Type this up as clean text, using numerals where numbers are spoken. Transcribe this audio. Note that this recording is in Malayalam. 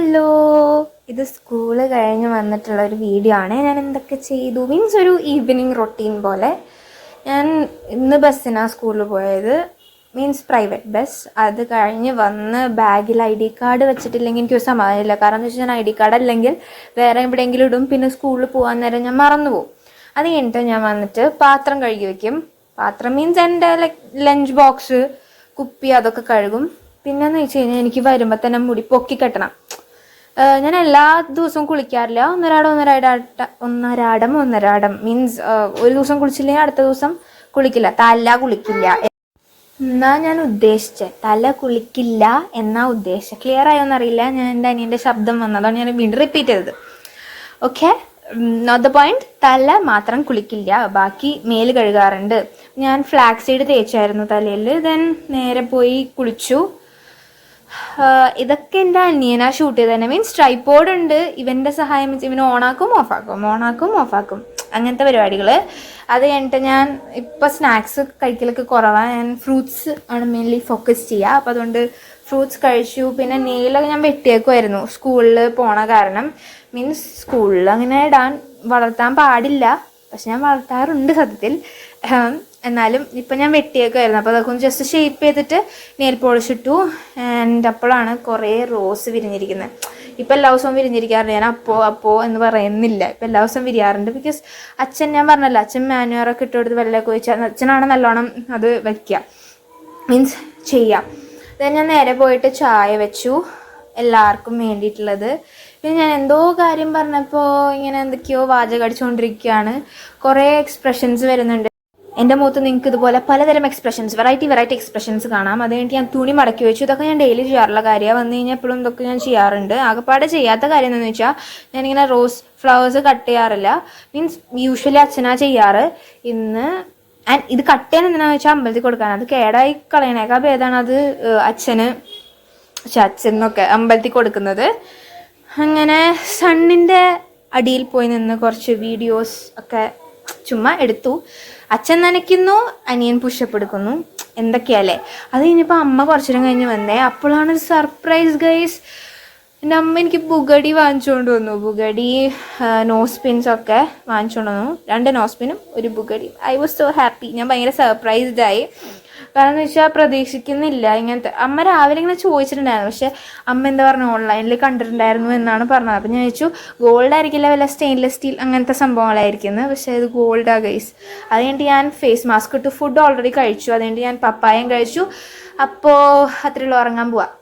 ഹലോ, ഇത് സ്കൂള് കഴിഞ്ഞ് വന്നിട്ടുള്ള ഒരു വീഡിയോ ആണ്. ഞാൻ എന്തൊക്കെ ചെയ്തു മീൻസ് ഒരു ഈവനിങ് റൊട്ടീൻ പോലെ. ഞാൻ ഇന്ന് ബസ്സിനാണ് സ്കൂളിൽ പോയത്, മീൻസ് പ്രൈവറ്റ് ബസ്. അത് കഴിഞ്ഞ് വന്ന് ബാഗിൽ ID കാർഡ് വെച്ചിട്ടില്ലെങ്കിൽ എനിക്കൊരു സമാധാനമില്ല. കാരണം എന്ന് വെച്ചാൽ ഞാൻ ID കാർഡ് അല്ലെങ്കിൽ വേറെ എവിടെയെങ്കിലും ഇടും, പിന്നെ സ്കൂളിൽ പോകാൻ നേരം ഞാൻ മറന്നു പോകും. അത് കഴിഞ്ഞിട്ട് ഞാൻ വന്നിട്ട് പാത്രം കഴുകി വയ്ക്കും. പാത്രം മീൻസ് എൻ്റെ ലഞ്ച് ബോക്സ്, കുപ്പി അതൊക്കെ കഴുകും. പിന്നെന്ന് വെച്ച് കഴിഞ്ഞാൽ എനിക്ക് വരുമ്പോൾ തന്നെ മുടി പൊക്കി കെട്ടണം. ഞാൻ എല്ലാ ദിവസവും കുളിക്കാറില്ല. ഒന്നരാടം മീൻസ് ഒരു ദിവസം കുളിച്ചില്ലെങ്കിൽ അടുത്ത ദിവസം കുളിക്കില്ല. തല കുളിക്കില്ല എന്നാ ഞാൻ ഉദ്ദേശിച്ചത്. തല കുളിക്കില്ല എന്നാ ഉദ്ദേശിച്ചത്. ക്ലിയർ ആയോന്നറിയില്ല. ഞാൻ എൻ്റെ അനിയൻ്റെ ശബ്ദം വന്നതാണ് ഞാൻ വീണ്ടും റിപ്പീറ്റ് ചെയ്തത്. Okay, note the point. തല മാത്രം കുളിക്കില്ല, ബാക്കി മേല് കഴുകാറുണ്ട്. ഞാൻ ഫ്ലാക്സ് സീഡ് തേച്ചായിരുന്നു തലയിൽ. ദെൻ നേരെ പോയി കുളിച്ചു. ഇതൊക്കെ എൻ്റെ അനിയനാ ഷൂട്ട് ചെയ്ത് തന്നെ. മീൻസ് ട്രൈപോഡ് ഉണ്ട്, ഇവൻ്റെ സഹായം വെച്ച് ഇവൻ ഓണാക്കും ഓഫാക്കും അങ്ങനത്തെ പരിപാടികൾ. അത് കഴിഞ്ഞിട്ട് ഞാൻ ഇപ്പോൾ സ്നാക്സ് കഴിക്കലൊക്കെ കുറവാണ്. ഞാൻ ഫ്രൂട്ട്സ് ആണ് മെയിൻലി ഫോക്കസ് ചെയ്യുക. അപ്പോൾ അതുകൊണ്ട് ഫ്രൂട്ട്സ് കഴിച്ചു. പിന്നെ നെയിലൊക്കെ ഞാൻ വെട്ടിയേക്കുമായിരുന്നു സ്കൂളിൽ പോണ കാരണം. മീൻസ് സ്കൂളിൽ അങ്ങനെ വളർത്താൻ പാടില്ല, പക്ഷെ ഞാൻ വളർത്താറുണ്ട് സത്യത്തിൽ. എന്നാലും ഇപ്പം ഞാൻ വെട്ടിയേക്കുമായിരുന്നു. അപ്പോൾ അതൊക്കെ ഒന്ന് ജസ്റ്റ് ഷേപ്പ് ചെയ്തിട്ട് നെയിൽ പോളിഷ് ഇട്ടു. ആൻഡ് അപ്പോഴാണ് കുറേ റോസ് വിരിഞ്ഞിരിക്കുന്നത്. ഇപ്പം എല്ലാ ദിവസവും വിരിഞ്ഞിരിക്കാറുണ്ട്. ഞാൻ അപ്പോൾ എന്ന് പറയുന്നില്ല, ഇപ്പം എല്ലാ ദിവസവും വിരിയാറുണ്ട്. ബിക്കോസ് അച്ഛൻ, ഞാൻ പറഞ്ഞല്ലോ, അച്ഛൻ മാനുവറൊക്കെ ഇട്ട് കൊടുത്ത് വെള്ളമൊക്കെ ഒഴിച്ചാൽ അച്ഛനാണ് നല്ലോണം അത് വയ്ക്കുക, മീൻസ് ചെയ്യാം. then ഞാൻ നേരെ പോയിട്ട് ചായ വെച്ചു എല്ലാവർക്കും വേണ്ടിയിട്ടുള്ളത്. പിന്നെ ഞാൻ എന്തോ കാര്യം പറഞ്ഞപ്പോൾ ഇങ്ങനെ എന്തൊക്കെയോ വാചകം അടിച്ചുകൊണ്ടിരിക്കുകയാണ്. കുറേ എക്സ്പ്രഷൻസ് വരുന്നുണ്ട് എൻ്റെ മുഖത്ത്. നിങ്ങൾക്ക് ഇതുപോലെ പലതരം എക്സ്പ്രഷൻസ്, വെറൈറ്റി എക്സ്പ്രഷൻസ് കാണാം. അത് കഴിഞ്ഞിട്ട് ഞാൻ തുണി മടക്കി വെച്ചു. ഇതൊക്കെ ഞാൻ ഡെയിലി ചെയ്യാറുള്ള കാര്യമാണ്. വന്നു കഴിഞ്ഞാൽ എപ്പോഴും ഇതൊക്കെ ഞാൻ ചെയ്യാറുണ്ട്. ആകെപ്പാടെ ചെയ്യാത്ത കാര്യം എന്താണെന്ന് വെച്ചാൽ ഞാനിങ്ങനെ റോസ് ഫ്ലവേഴ്സ് കട്ട് ചെയ്യാറില്ല. മീൻസ് യൂഷ്വലി അച്ഛനാ ചെയ്യാറ്. ഇന്ന് ഇത് കട്ട് ചെയ്യാൻ എന്തിനാണെന്ന് വെച്ചാൽ അമ്പലത്തിൽ കൊടുക്കാൻ. അത് കേടായി കളയണേക്കാൾ ഭേദമാണ് അത് അച്ഛനൊക്കെ അമ്പലത്തിൽ കൊടുക്കുന്നത്. അങ്ങനെ സണ്ണിൻ്റെ അടിയിൽ പോയി നിന്ന് കുറച്ച് വീഡിയോസ് ഒക്കെ ചുമ്മാ എടുത്തു. അച്ഛൻ നനയ്ക്കുന്നു, അനിയൻ പുഷപ്പ് എടുക്കുന്നു, എന്തൊക്കെയല്ലേ. അത് കഴിഞ്ഞപ്പോൾ അമ്മ കുറച്ചു നേരം കഴിഞ്ഞ് വന്നേ. അപ്പോഴാണ് ഒരു സർപ്രൈസ് ഗൈസ്. എൻ്റെ അമ്മ എനിക്ക് ബുഗഡി വാങ്ങിച്ചുകൊണ്ട് വന്നു. ബുഗഡി നോസ് പിൻസൊക്കെ വാങ്ങിച്ചുകൊണ്ട് വന്നു. 2 നോസ് പിനും ഒരു ബുഗഡി. I was so happy. ഞാൻ ഭയങ്കര സർപ്രൈസ്ഡായി. കാരണം എന്ന് വെച്ചാൽ പ്രതീക്ഷിക്കുന്നില്ല ഇങ്ങനത്തെ. അമ്മ രാവിലെ ഇങ്ങനെ ചോദിച്ചിട്ടുണ്ടായിരുന്നു, പക്ഷെ അമ്മ എന്താ പറഞ്ഞു, ഓൺലൈനിൽ കണ്ടിട്ടുണ്ടായിരുന്നു എന്നാണ് പറഞ്ഞത്. അപ്പം ഞാൻ ചോദിച്ചു ഗോൾഡ് ആയിരിക്കില്ല, വല്ല സ്റ്റെയിൻലെസ് സ്റ്റീൽ അങ്ങനത്തെ സംഭവങ്ങളായിരിക്കുന്നത്. പക്ഷേ ഇത് ഗോൾഡാ ഗൈസ്. അത് കഴിഞ്ഞിട്ട് ഞാൻ ഫേസ് മാസ്ക് ഇട്ട് ഫുഡ് ഓൾറെഡി കഴിച്ചു. അതുകൊണ്ട് ഞാൻ പപ്പായം കഴിച്ചു. അപ്പോൾ അത്രയുള്ള ഉറങ്ങാൻ പോവാം.